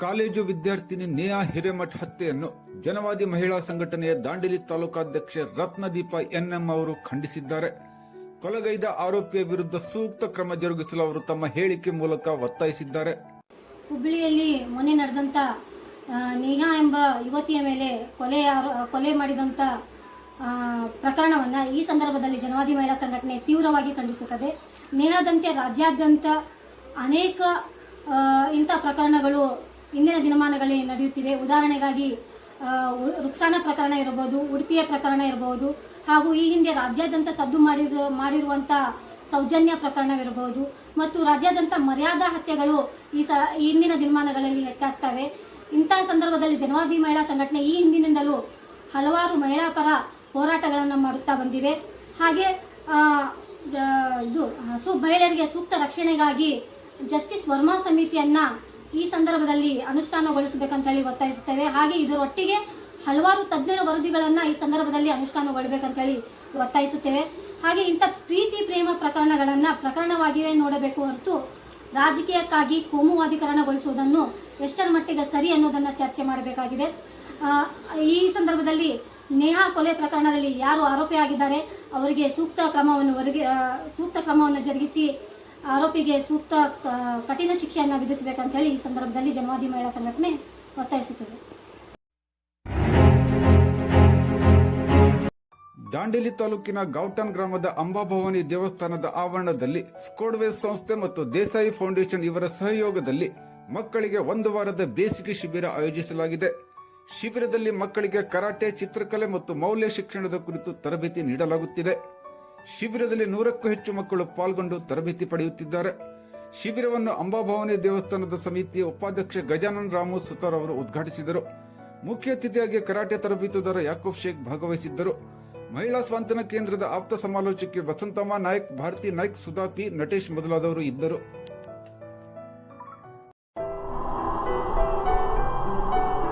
College ವಿದ್ಯಾರ್ಥಿನಿ ನೇಹಾ ಹಿರೇಮಠ್ ಹತ್ಯೆಯನ್ನು ಜನವಾದಿ ಮಹಿಳಾ ಸಂಘಟನೆಯ ದಾಂಡೇಲಿ ತಾಲೂಕಾಧ್ಯಕ್ಷೆ ರತ್ನದೀಪ ಎನ್ಎಂ ಅವರು ಖಂಡಿಸಿದ್ದಾರೆ. ಕೊಲೆಗೈದ ಆರೋಪಿಯ ವಿರುದ್ಧ ಸೂಕ್ತ ಕ್ರಮ ಜರುಗಿಸಲು ಅವರು ತಮ್ಮ ಹೇಳಿಕೆ ಮೂಲಕ ಒತ್ತಾಯಿಸಿದ್ದಾರೆ. ಹುಬ್ಬಳ್ಳಿಯಲ್ಲಿ ಮೊನ್ನೆ ನಡೆದಂತ ನೇಹಾ ಎಂಬ ಯುವತಿಯ ಮೇಲೆ ಕೊಲೆ ಮಾಡಿದಂತ ಪ್ರಕರಣವನ್ನ ಈ ಸಂದರ್ಭದಲ್ಲಿ ಜನವಾದಿ ಮಹಿಳಾ ಸಂಘಟನೆ ತೀವ್ರವಾಗಿ ಖಂಡಿಸುತ್ತದೆ. ನೇಹಾದಂತೆ ರಾಜ್ಯಾದ್ಯಂತ ಅನೇಕ ಇಂಥ ಪ್ರಕರಣಗಳು ಇಂದಿನ ದಿನಮಾನಗಳಲ್ಲಿ ನಡೆಯುತ್ತಿವೆ. ಉದಾಹರಣೆಗಾಗಿ ರುಕ್ಸಾನ ಪ್ರಕರಣ ಇರಬಹುದು, ಉಡುಪಿಯ ಪ್ರಕರಣ ಇರಬಹುದು, ಹಾಗೂ ಈ ಹಿಂದೆ ರಾಜ್ಯಾದ್ಯಂತ ಸದ್ದು ಮಾಡಿರುವಂಥ ಸೌಜನ್ಯ ಪ್ರಕರಣವಿರಬಹುದು ಮತ್ತು ರಾಜ್ಯಾದ್ಯಂತ ಮರ್ಯಾದಾ ಹತ್ಯೆಗಳು ಇಂದಿನ ದಿನಮಾನಗಳಲ್ಲಿ ಹೆಚ್ಚಾಗ್ತವೆ. ಇಂತಹ ಸಂದರ್ಭದಲ್ಲಿ ಜನವಾದಿ ಮಹಿಳಾ ಸಂಘಟನೆ ಈ ಹಿಂದಿನಿಂದಲೂ ಹಲವಾರು ಮಹಿಳಾ ಪರ ಹೋರಾಟಗಳನ್ನು ಮಾಡುತ್ತಾ ಬಂದಿವೆ. ಹಾಗೆ ಮಹಿಳೆಯರಿಗೆ ಸೂಕ್ತ ರಕ್ಷಣೆಗಾಗಿ ಜಸ್ಟಿಸ್ ವರ್ಮಾ ಸಮಿತಿಯನ್ನ ಈ ಸಂದರ್ಭದಲ್ಲಿ ಅನುಷ್ಠಾನಗೊಳಿಸಬೇಕಂತ ಹೇಳಿ ಒತ್ತಾಯಿಸುತ್ತೇವೆ. ಹಾಗೆ ಇದರೊಟ್ಟಿಗೆ ಹಲವಾರು ತಜ್ಞರ ವರದಿಗಳನ್ನ ಈ ಸಂದರ್ಭದಲ್ಲಿ ಅನುಷ್ಠಾನಗೊಳ್ಳಬೇಕಂತ ಹೇಳಿ ಒತ್ತಾಯಿಸುತ್ತೇವೆ. ಹಾಗೆ ಇಂಥ ಪ್ರೀತಿ ಪ್ರೇಮ ಪ್ರಕರಣಗಳನ್ನ ಪ್ರಕರಣವಾಗಿಯೇ ನೋಡಬೇಕು ಹೊರತು ರಾಜಕೀಯಕ್ಕಾಗಿ ಕೋಮುವಾದೀಕರಣಗೊಳಿಸುವುದನ್ನು ಎಷ್ಟರ ಮಟ್ಟಿಗೆ ಸರಿ ಅನ್ನೋದನ್ನ ಚರ್ಚೆ ಮಾಡಬೇಕಾಗಿದೆ. ಈ ಸಂದರ್ಭದಲ್ಲಿ ನೇಹಾ ಕೊಲೆ ಪ್ರಕರಣದಲ್ಲಿ ಯಾರು ಆರೋಪಿಯಾಗಿದ್ದಾರೆ ಅವರಿಗೆ ಸೂಕ್ತ ಕ್ರಮವನ್ನು ಜರುಗಿಸಿ ಆರೋಪಿಗೆ ಸೂಕ್ತ ಕಠಿಣ ಶಿಕ್ಷೆಯನ್ನು ವಿಧಿಸಬೇಕಂತ ಹೇಳಿ ಈ ಸಂದರ್ಭದಲ್ಲಿ ಜನವಾದಿ ಮಹಿಳಾ ಸಂಘಟನೆ ಒತ್ತಾಯಿಸುತ್ತದೆ. ದಾಂಡೇಲಿ ತಾಲೂಕಿನ ಗೌಟನ್ ಗ್ರಾಮದ ಅಂಬಾಭವಾನಿ ದೇವಸ್ಥಾನದ ಆವರಣದಲ್ಲಿ ಸ್ಕೋಡ್ವೇಸ್ ಸಂಸ್ಥೆ ಮತ್ತು ದೇಸಾಯಿ ಫೌಂಡೇಶನ್ ಇವರ ಸಹಯೋಗದಲ್ಲಿ ಮಕ್ಕಳಿಗೆ ಒಂದು ವಾರದ ಬೇಸಿಗೆ ಶಿಬಿರ ಆಯೋಜಿಸಲಾಗಿದೆ. ಶಿಬಿರದಲ್ಲಿ ಮಕ್ಕಳಿಗೆ ಕರಾಟೆ, ಚಿತ್ರಕಲೆ ಮತ್ತು ಮೌಲ್ಯ ಶಿಕ್ಷಣದ ಕುರಿತು ತರಬೇತಿ ನೀಡಲಾಗುತ್ತಿದೆ. ಶಿಬಿರದಲ್ಲಿ 100ಕ್ಕೂ ಹೆಚ್ಚು ಮಕ್ಕಳು ಪಾಲ್ಗೊಂಡು ತರಬೇತಿ ಪಡೆಯುತ್ತಿದ್ದಾರೆ. ಶಿಬಿರವನ್ನು ಅಂಬಾಭವಾನಿ ದೇವಸ್ಥಾನದ ಸಮಿತಿಯ ಉಪಾಧ್ಯಕ್ಷ ಗಜಾನನ್ ರಾಮು ಸುತಾರ್ ಅವರು ಉದ್ಘಾಟಿಸಿದರು. ಮುಖ್ಯ ಅತಿಥಿಯಾಗಿ ಕರಾಟೆ ತರಬೇತುದಾರ ಯಾಕೂಬ್ ಶೇಖ್ ಭಾಗವಹಿಸಿದ್ದರು. ಮಹಿಳಾ ಸ್ವಾಂತನ ಕೇಂದ್ರದ ಆಪ್ತ ಸಮಾಲೋಚಕಿ ವಸಂತಮ್ಮ ನಾಯ್ಕ್, ಭಾರತಿ ನಾಯ್ಕ್, ಸುಧಾ ಪಿ, ನಟೇಶ್ ಮೊದಲಾದವರು ಇದ್ದರು.